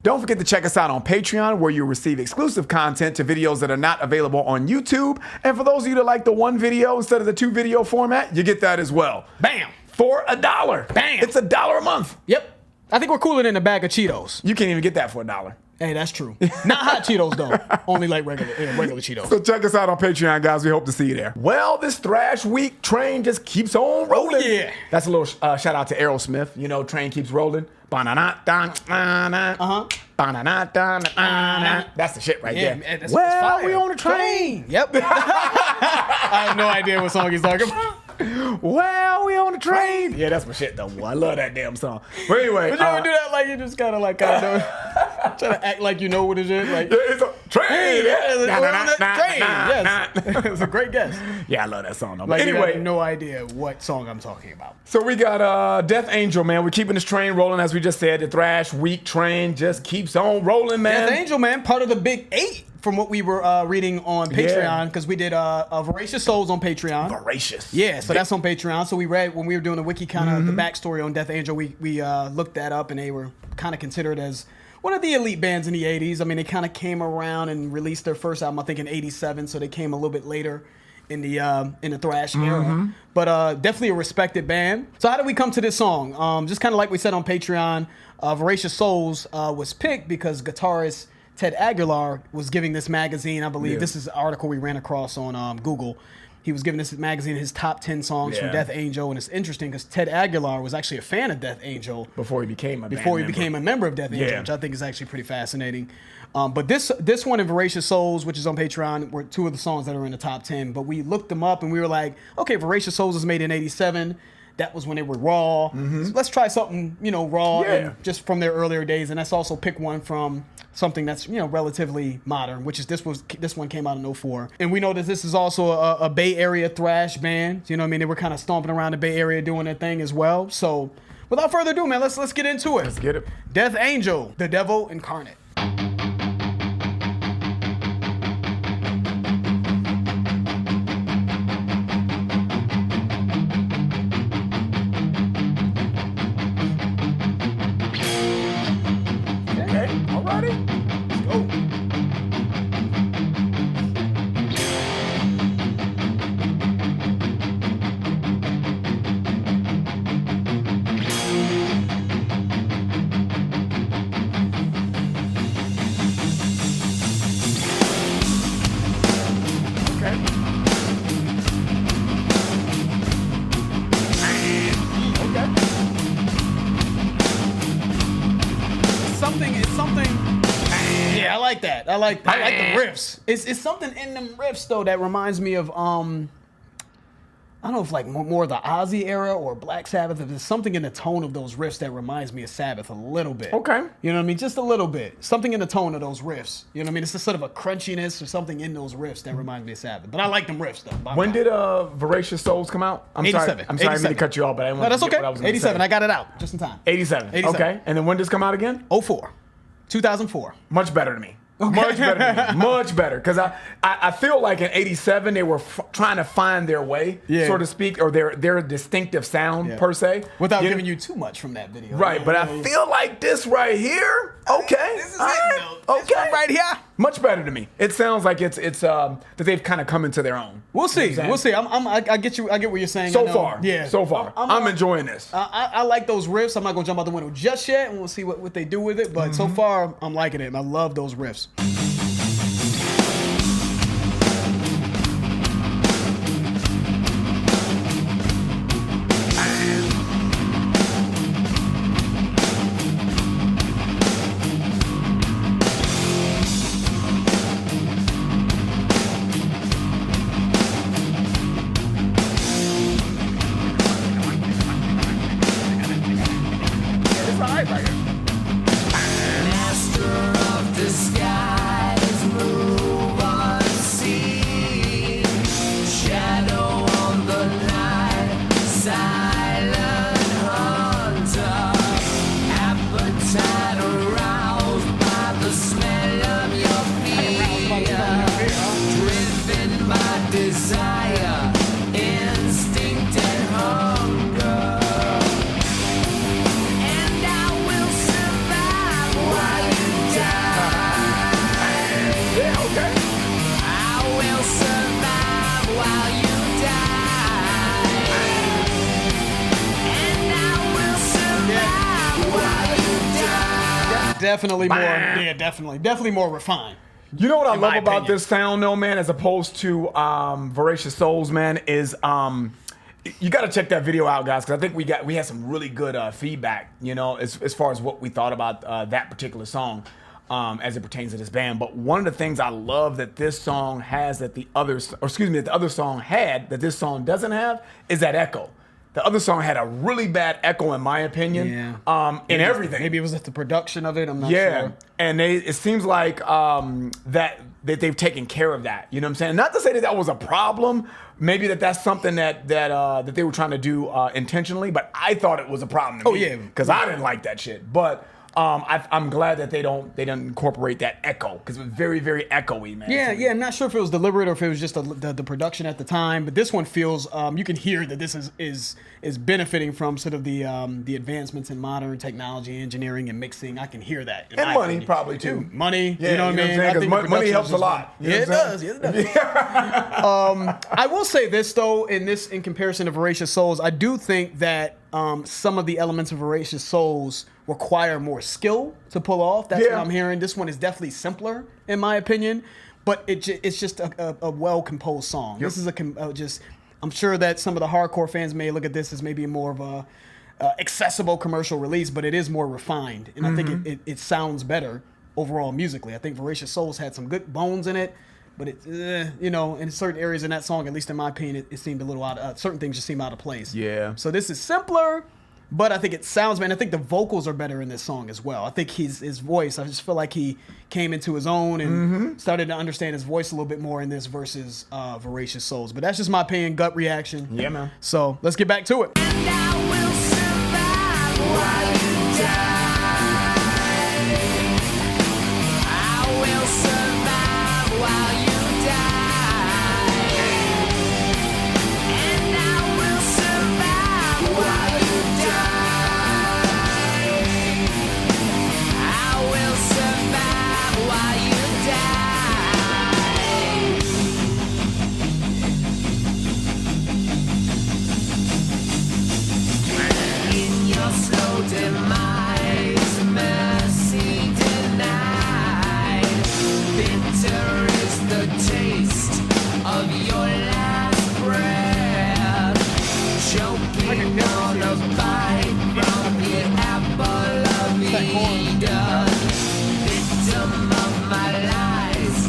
Don't forget to check us out on Patreon, where you'll receive exclusive content to videos that are not available on YouTube. And for those of you that like the one video instead of the 2 video format, you get that as well. Bam. For $1. Bam. It's $1 a month. Yep. I think we're cooler than a bag of Cheetos. You can't even get that for $1. Hey, that's true. Not hot Cheetos, though. Only like regular Cheetos. So check us out on Patreon, guys. We hope to see you there. Well, this Thrash Week train just keeps on rolling. Oh, yeah. That's a little shout out to Aerosmith. You know, train keeps rolling. Uh-huh. That's the shit right there. Man, that's Well, we on a train. Yep. I have no idea what song he's talking about. Well, we on the train. Yeah, that's my shit though. Boy. I love that damn song. But anyway, But you ever do that? Like you just kind of try to act like you know what it is. Like it's a train. we're on that train. Yes, it's a great guess. Yeah, I love that song though. Like But you anyway, have no idea what song I'm talking about. so we got Death Angel, man. We're keeping this train rolling, as we just said. The Thrash Week train just keeps on rolling, man. Death Angel, man, part of the Big 8 from what we were reading on Patreon, because we did Voracious Souls on Patreon. Voracious. Yeah, so that's on Patreon. So we read, when we were doing the wiki kind of the backstory on Death Angel, we looked that up, and they were kind of considered as one of the elite bands in the 80s. I mean, they kind of came around and released their first album, I think, in 87, so they came a little bit later in the thrash era. But definitely a respected band. So how did we come to this song? Just kind of like we said on Patreon, Voracious Souls was picked because guitarist Ted Aguilar was giving this magazine, I believe, this is an article we ran across on Google. He was giving this magazine his top 10 songs from Death Angel, and it's interesting because Ted Aguilar was actually a fan of Death Angel before he became a member of Death Angel, which I think is actually pretty fascinating. But this one in Voracious Souls, which is on Patreon, were 2 of the songs that are in the top 10. But we looked them up and we were like, okay, Voracious Souls was made in 87. That was when they were raw. So let's try something, raw and just from their earlier days. And let's also pick one from something that's, relatively modern, which is this one came out in 2004. And we know that this is also a Bay Area thrash band. You know what I mean? They were kind of stomping around the Bay Area doing their thing as well. So without further ado, man, let's get into it. Let's get it. Death Angel, the Devil Incarnate. I like the riffs. It's something in them riffs though that reminds me of I don't know if like more of the Ozzy era or Black Sabbath. If there's something in the tone of those riffs that reminds me of Sabbath a little bit. Okay. You know what I mean? Just a little bit. Something in the tone of those riffs. You know what I mean? It's just sort of a crunchiness or something in those riffs that reminds me of Sabbath. But I like them riffs though. When did Voracious Souls come out? I'm 87. I'm sorry, I didn't mean to cut you off, but I didn't want to forget what I was going to say. 87. I got it out just in time. 87. Okay. And then when did this come out again? 2004. Much better to me. Okay. Much better than me. Much better. Because I feel like in 87, they were trying to find their way, so to speak, or their distinctive sound, per se. Without giving you too much from that video. Right, but I feel like this right here, okay. This is it, okay. Right here. Much better to me. It sounds like it's that they've kind of come into their own. We'll see. We'll see. I get you. I get what you're saying. So far. Yeah. So far. I'm enjoying this. I like those riffs. I'm not going to jump out the window just yet, and we'll see what they do with it. But so far, I'm liking it, and I love those riffs. Master of the sky. definitely more. Yeah, definitely more refined. You know what I love about opinion. this sound, though, man, as opposed to Voracious Souls, man, is you got to check that video out, guys, because I think we had some really good feedback, you know, as far as what we thought about that particular song as it pertains to this band. But one of the things I love that this song has that the other song had that this song doesn't have is that echo. The other song had a really bad echo, in my opinion, in everything. Maybe it was just the production of it. I'm not sure. And it seems like that they've taken care of that. You know what I'm saying? Not to say that was a problem. Maybe that's something that they were trying to do intentionally. But I thought it was a problem to me. Because I didn't like that shit. But I'm glad that they don't incorporate that echo because it was very, very echoey, man. Yeah. I'm not sure if it was deliberate or if it was just the production at the time, but this one feels you can hear that this is benefiting from sort of the advancements in modern technology, engineering, and mixing. I can hear that. And money, opinion. Probably too. Money, you know what I mean? Because money helps a lot. Yeah, it does. I will say this though, in comparison to Voracious Souls, I do think that some of the elements of Voracious Souls require more skill to pull off. That's what I'm hearing. This one is definitely simpler, in my opinion, but it's just a well-composed song. This is I'm sure that some of the hardcore fans may look at this as maybe more of a accessible commercial release, but it is more refined, and I think it sounds better overall musically. I think Voracious Souls had some good bones in it, but in certain areas in that song, at least in my opinion, it seemed a little certain things just seem out of place. Yeah. So this is simpler, but I think it sounds, man. I think the vocals are better in this song as well. I think his voice, I just feel like he came into his own and started to understand his voice a little bit more in this versus Voracious Souls. But that's just my opinion, gut reaction. Yeah, man. So let's get back to it. And I will survive while you die. I will survive while you die. And I will survive while you die. I will survive while you die. In your slow demise, mercy denied. Bitter is the taste of your last breath. Choking on a bite from the apple of Eden. Victim of my lies,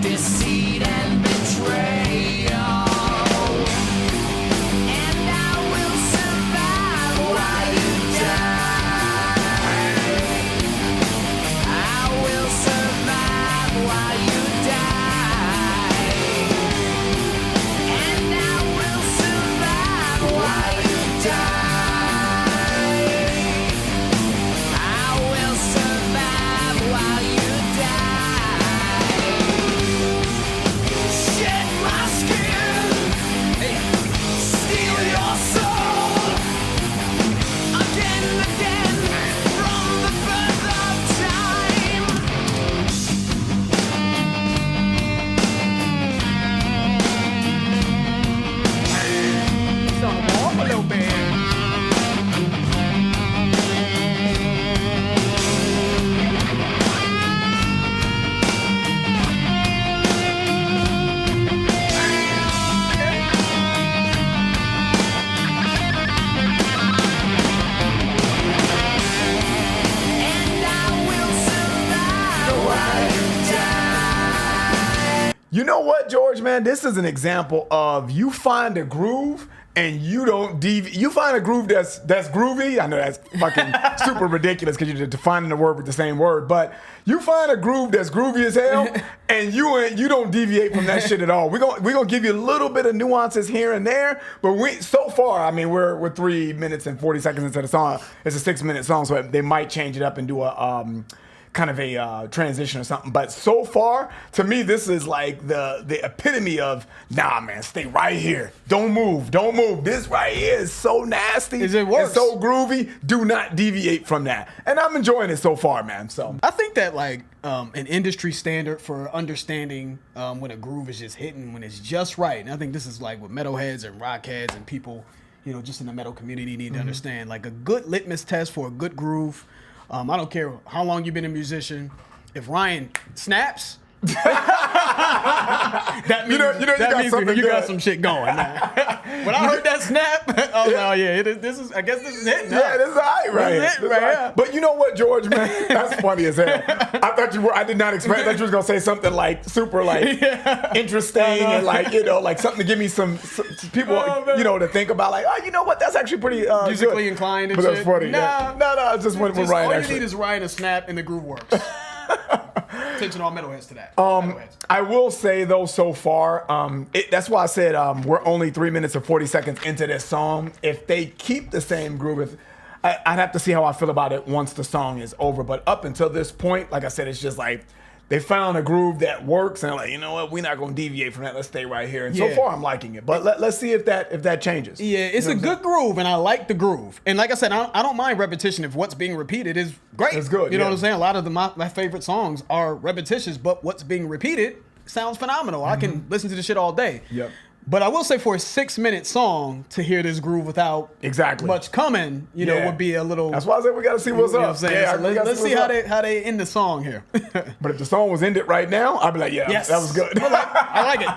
deceit and betrayal. And I will survive while you die. I will survive while you die. And I will survive while you die. I will survive while you die. Shed my skin, steal your soul. Again and again, from the birth of time. It's on the wall a little bit. And I will survive while you die. You know what, George, man? This is an example of you find a groove and you don't deviate. You find a groove that's groovy. I know that's fucking super ridiculous because you're defining the word with the same word, but you find a groove that's groovy as hell and you don't deviate from that shit at all. We're gonna give you a little bit of nuances here and there, but so far, I mean, we're 3 minutes and 40 seconds into the song. It's a 6-minute song, so they might change it up and do a kind of a transition or something. But so far, to me, this is like the epitome of, nah, man, stay right here. Don't move. This right here is so nasty. It works. It's so groovy. Do not deviate from that. And I'm enjoying it so far, man. So I think that an industry standard for understanding when a groove is just hitting, when it's just right. And I think this is like what metalheads and rock heads and people, just in the metal community need to understand. Like a good litmus test for a good groove I don't care how long you've been a musician. If Ryan snaps, that means, you got some shit going. Man. When I heard that snap, I was like, oh yeah, I guess this is it. Yeah, this is all right, right? This is it, right? Right. But you know what, George, man? That's funny as hell. I did not expect that you was gonna say something like super like interesting and like, you know, like something to give me some people, to think about. Like, oh, you know what? That's actually pretty musically good. inclined and but shit. That's funny. No, It's just when Ryan all actually. you need is Ryan to snap and the groove works. Attention all metalheads to that. I will say though, so far, that's why I said we're only 3 minutes and 40 seconds into this song. If they keep the same groove, I'd have to see how I feel about it once the song is over. But up until this point, like I said, it's just like they found a groove that works, and they're like, you know what, we're not going to deviate from that. Let's stay right here. And so far, I'm liking it. But let's see if that changes. Yeah, it's a good groove, and I like the groove. And like I said, I don't mind repetition if what's being repeated is great. It's good. You know what I'm saying? A lot of my favorite songs are repetitious, but what's being repeated sounds phenomenal. I can listen to this shit all day. Yep. But I will say, for a 6-minute song, to hear this groove without much coming, you know, would be a little. That's why I said we got to see what's you know up. What I'm saying? Yeah, so let's see how they end the song here. But if the song was ended right now, I'd be like, yeah, yes, that was good. I like it.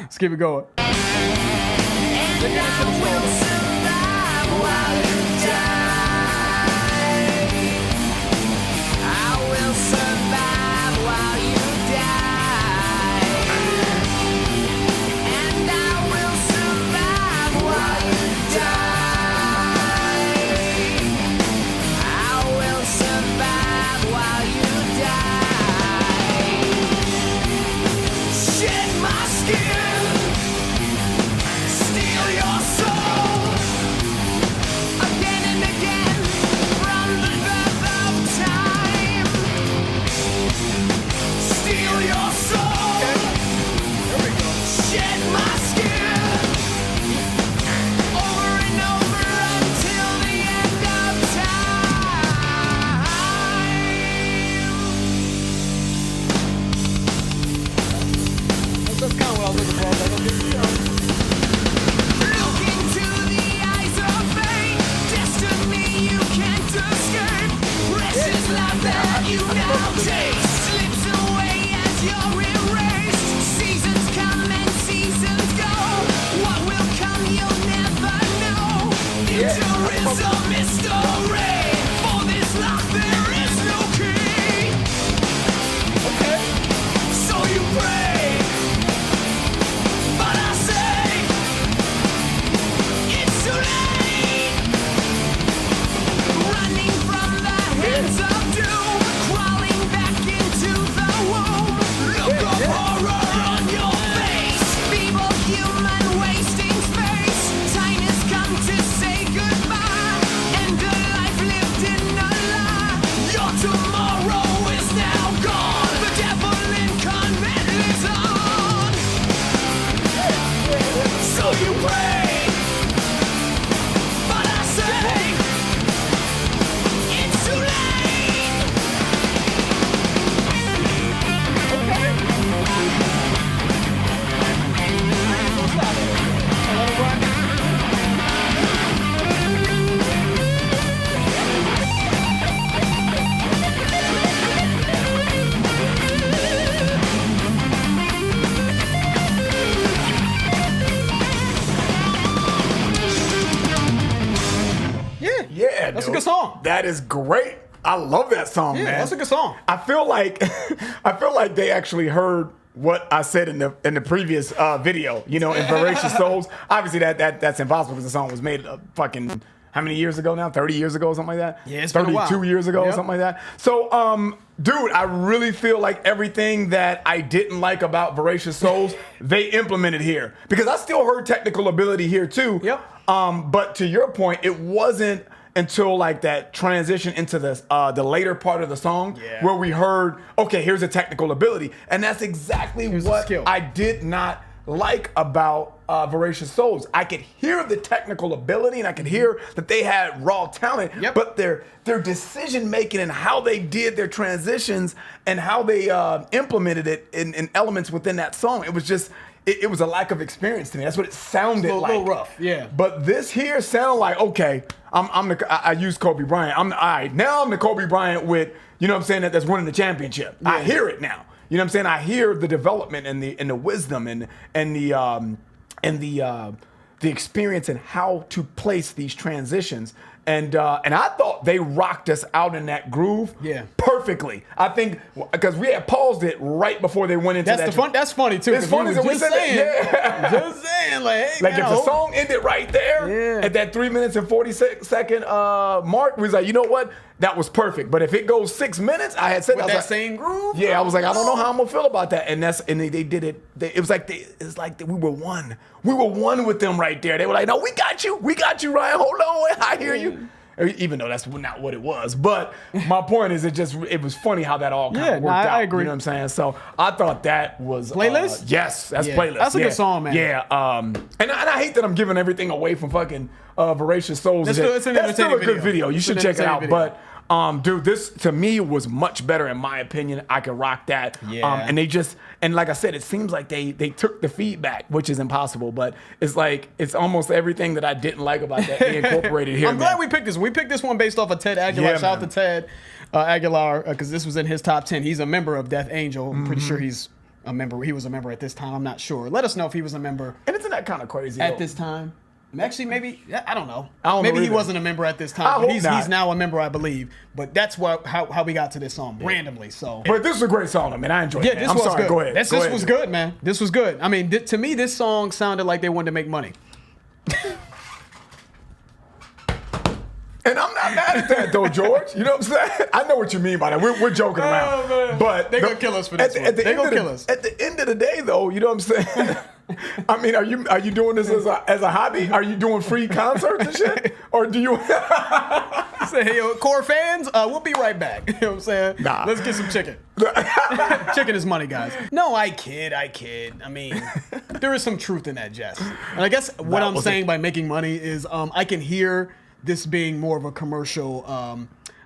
Let's keep it going. And I will survive while you die. I will survive while you die. And I will survive while you die. I will survive while you die. Shed my skin. Steal your soul again and again from the birth of time. Steal your soul. Shed my skin over and over until the end of time. That's kind of what I was looking for. I was like, okay, Look into the eyes of fate. Destiny you can't escape. Precious life that you now taste slips away as you're erased. Seasons come and seasons go. What will come you'll never know. Future is a mystery. For this life there is no key. So you pray. But I say it's too late. Running from the hands of doom, crawling back into the womb. Look of horror on your face. Feeble human wasting space. Time has come to say goodbye. End a life lived in a lie. Your tomorrow is now gone. The devil incarnate lives on. So you pray, but I say it's too late. Yeah, That's a dude. good song. That is great. I love that song, Yeah, man. that's a good song. I feel like they actually heard what I said in the previous video. You know, in Voracious Souls. Obviously, that's impossible because the song was made fucking how many years ago now? 30 years ago, or something like that. Yeah, it's been a while. 32 years ago, or Yep. something like that. So, dude, I really feel like everything that I didn't like about Voracious Souls, they implemented here because I still heard technical ability here too. Yep. But to your point, it wasn't until like that transition into the later part of the song where we heard, okay, here's a technical ability. And that's exactly Here's a what skill. I did not like about Voracious Souls. I could hear the technical ability and I could hear that they had raw talent, Yep. but their decision making and how they did their transitions and how they implemented it in elements within that song, it was just, it was a lack of experience to me. That's what it sounded It's a like. little rough, yeah. But this here sound like, okay, I use Kobe Bryant. All right, now I'm the Kobe Bryant with, you know what I'm saying, that's winning the championship. Yeah. I hear it now. You know what I'm saying? I hear the development and the wisdom and the experience and how to place these transitions. And I thought they rocked us out in that groove perfectly. I think because we had paused it right before they went into that. That's funny too. It's funny that we said that. Just saying, like, hey, Like man, if the song ended right there at that 3 minutes and 40-second mark, we was like, you know what? That was perfect. But if it goes 6 minutes, I had said with I was that like, same groove. yeah, I was like, I don't know how I'm gonna feel about that. And they did it. It was like we were one. We were one with them right there. They were like, no, we got you, Ryan. Hold on, I hear you. Even though that's not what it was. But my point is, it was funny how that all kind of worked out. I agree. You know what I'm saying? So I thought that was Playlist? Yes, that's playlist. That's a good song, man. Yeah. And I hate that I'm giving everything away from fucking Voracious Souls. That's still a good video. You should check it out. Video. But dude, this to me was much better in my opinion. I could rock that. Yeah. And like I said, it seems like they took the feedback, which is impossible, but it's like it's almost everything that I didn't like about that they incorporated here. I'm glad we picked this. We picked this one based off of Ted Aguilar. Yeah, Shout out man. to Ted Aguilar because this was in his top 10. He's a member of Death Angel. I'm pretty sure he's a member. He was a member at this time. I'm not sure. Let us know if he was a member And isn't that kind of crazy? at though? this time. Actually, maybe I don't know. I don't know Maybe he either. wasn't a member at this I time. hope But he's not. now a member, I believe. But that's how we got to this song randomly. So. But this is a great song. I mean, I enjoyed Yeah, it. this I'm was sorry. good. Go ahead. This Go ahead, was dude. good, man. This was good. I mean, to me, this song sounded like they wanted to make money. And I'm not mad at that though, George. You know what I'm saying? I know what you mean by that. We're joking around. man. But They gonna kill us for this one. They gonna kill us. At the end of the day, though, you know what I'm saying? I mean, are you doing this as a hobby? Are you doing free concerts and shit? Or do you Say, hey, core fans, we'll be right back. You know what I'm saying? Nah. Let's get some chicken. Chicken is money, guys. No, I kid. I mean, there is some truth in that, Jess. And I guess what I'm saying by making money is I can hear this being more of a commercial.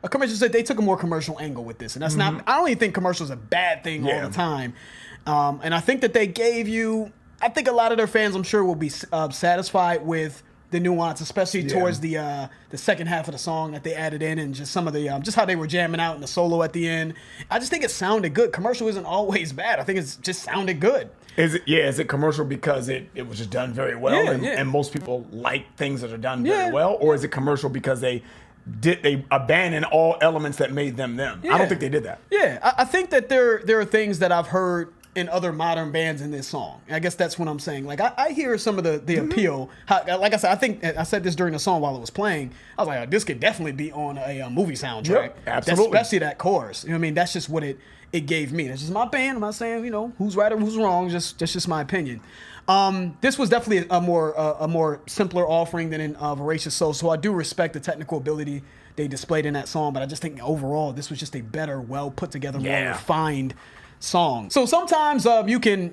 A commercial. They took a more commercial angle with this, and that's not. I don't even think commercials a bad thing all the time. And I think that they gave you. I think a lot of their fans, I'm sure, will be satisfied with the nuance, especially towards the second half of the song that they added in, and just some of the just how they were jamming out in the solo at the end. I just think it sounded good. Commercial isn't always bad. I think it's just sounded good. Is it commercial because it was just done very well and most people like things that are done very well? Or is it commercial because they abandon all elements that made them? I don't think they did that. Yeah, I think that there are things that I've heard in other modern bands in this song. I guess that's what I'm saying. Like I hear some of the appeal. Like I said, I think I said this during the song while it was playing. I was like, oh, this could definitely be on a movie soundtrack. Yep, absolutely. Especially that chorus. You know what I mean? That's just what it gave me. That's just my opinion. I'm not saying who's right or who's wrong. That's just my opinion. This was definitely a more simpler offering than in Voracious Souls. So I do respect the technical ability they displayed in that song, but I just think overall this was just a better, well put together, more refined song. So sometimes you can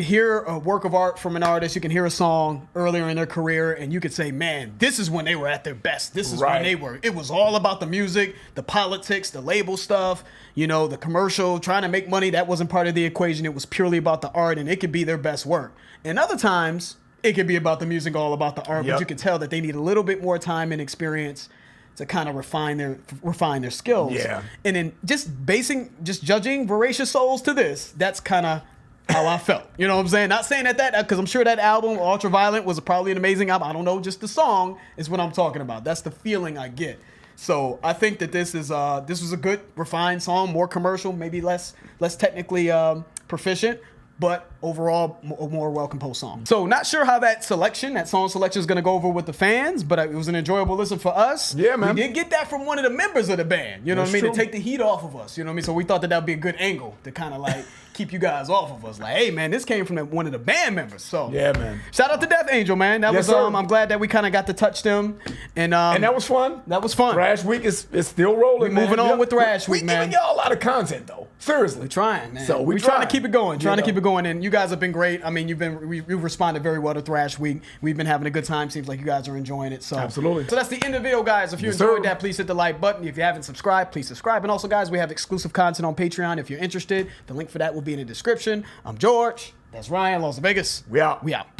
hear a work of art from an artist. You can hear a song earlier in their career, and you could say, "Man, this is when they were at their best. This is when they were. It was all about the music, the politics, the label stuff. The commercial, trying to make money. That wasn't part of the equation. It was purely about the art, and it could be their best work. And other times, it could be about the music, all about the art. But you can tell that they need a little bit more time and experience to kind of refine their skills. Yeah. And then just judging Voracious Souls to this, that's kind of how I felt. You know what I'm saying? Not saying that because I'm sure that album, Ultraviolet, was probably an amazing album. I don't know, just the song is what I'm talking about. That's the feeling I get. So I think that this was a good, refined song, more commercial, maybe less technically proficient, but overall a more well-composed song. So not sure how that song selection is going to go over with the fans, but it was an enjoyable listen for us. Yeah, man. We did get that from one of the members of the band, you know what I mean, to take the heat off of us, you know what I mean? So we thought that would be a good angle to kind of like keep you guys off of us. Like, hey, man, this came from one of the band members. So yeah, man. Shout out to Death Angel, man. That was I'm glad that we kind of got to touch them. And that was fun. That was fun. Thrash Week is still rolling, man. Moving on with Thrash Week, man. We giving y'all a lot of content, though. Seriously. We're trying, man. So we're trying to keep it going. Trying to keep it going. And you guys have been great. I mean, you've responded very well to Thrash Week. We've been having a good time. Seems like you guys are enjoying it. So absolutely. So that's the end of the video, guys. If you enjoyed that, please hit the like button. If you haven't subscribed, please subscribe. And also, guys, we have exclusive content on Patreon. If you're interested, the link for that will be in the description. I'm George. That's Ryan, Las Vegas. We out. We out.